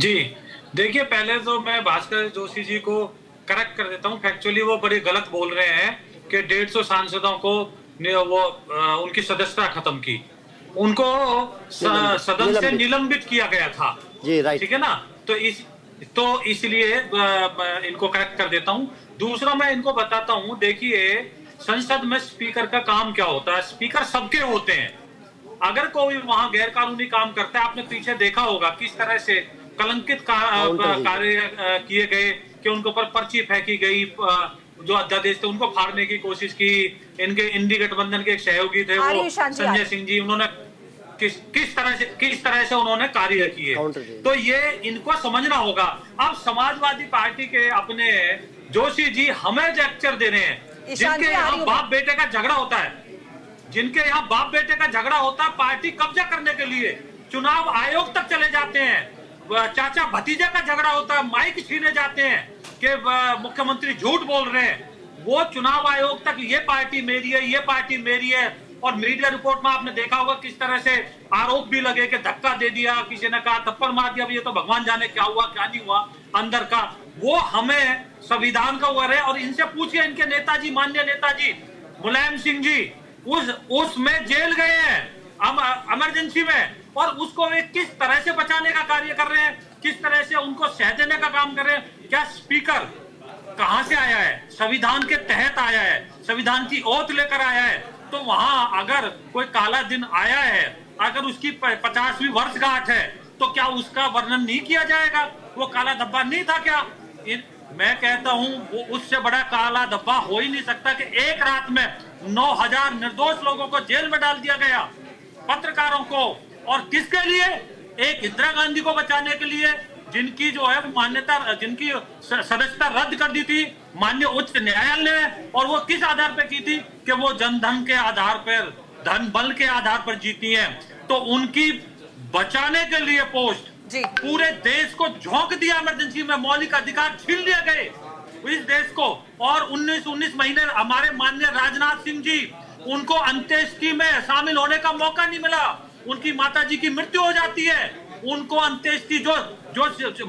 जी, देखिए पहले तो मैं भास्कर जोशी जी को करेक्ट कर देता हूँ। फैक्चुअली वो बड़ी गलत बोल रहे हैं कि 150 सांसदों को उनकी सदस्यता खत्म की। उनको सदन से निलंबित निलंबित किया गया था। जी, राइट। ठीक है ना? तो इसलिए इनको करेक्ट कर देता हूँ। दूसरा मैं इनको बताता हूँ, देखिए संसद में स्पीकर का काम क्या होता है? स्पीकर सबके होते हैं। अगर कोई वहां गैर कानूनी काम करता है, आपने पीछे देखा होगा किस तरह से कलंकित काउंटर जी कार्य किए गए कि उनके ऊपर पर्ची फेंकी गई, जो अध्यादेश थे उनको फाड़ने की कोशिश की। इनके इंडी गठबंधन के एक सहयोगी थे वो संजय सिंह जी, उन्होंने किस तरह से उन्होंने कार्य किए। तो ये इनको समझना होगा। अब समाजवादी पार्टी के अपने जोशी जी हमें लेक्चर दे रहे हैं, जिनके यहाँ बाप बेटे का झगड़ा होता है, जिनके यहाँ बाप बेटे का झगड़ा होता है, पार्टी कब्जा करने के लिए चुनाव आयोग तक चले जाते हैं। चाचा भतीजे का झगड़ा होता है, माइक छीने जाते हैं कि मुख्यमंत्री झूठ बोल रहे हैं। वो चुनाव आयोग तक ये पार्टी मेरी है, ये पार्टी मेरी है। और मीडिया रिपोर्ट में आपने देखा होगा किस तरह से आरोप भी लगे कि धक्का दे दिया, किसी ने कहा थप्पड़ मार दिया। ये तो भगवान जाने क्या हुआ क्या नहीं हुआ अंदर का। वो हमें संविधान का हुआ है। और इनसे पूछिए, इनके नेताजी, माननीय नेताजी मुलायम सिंह जी उसमें जेल गए हैं इमरजेंसी में, और उसको वे किस तरह से बचाने का कार्य कर रहे हैं, किस तरह से उनको सह देने का काम कर रहे हैं। क्या स्पीकर कहां से आया है? संविधान के तहत आया है, संविधान की ओथ लेकर आया है। तो वहां अगर कोई काला दिन आया है, अगर उसकी 50वीं वर्षगांठ है, तो क्या उसका वर्णन नहीं किया जाएगा? वो काला धब्बा नहीं था क्या? मैं कहता हूं वो उससे बड़ा काला धब्बा हो ही नहीं सकता कि एक रात में 9,000 निर्दोष लोगों को जेल में डाल दिया गया, पत्रकारों को। और किसके लिए? एक इंदिरा गांधी को बचाने के लिए, जिनकी जो है मान्यता, जिनकी सदस्यता रद्द कर दी थी माननीय उच्च न्यायालय ने। और वो किस आधार पर की थी? कि वो जनधन के आधार पर, धन बल के आधार पर जीती है। तो उनकी बचाने के लिए पोस्ट पूरे देश को झोंक दिया इमरजेंसी में, मौलिक अधिकार छीन लिए गए इस देश को। और 19 महीने हमारे माननीय राजनाथ सिंह जी, उनको अंत्येष्टि में शामिल होने का मौका नहीं मिला। उनकी माताजी की मृत्यु हो जाती है, उनको अंत्येष्टि जो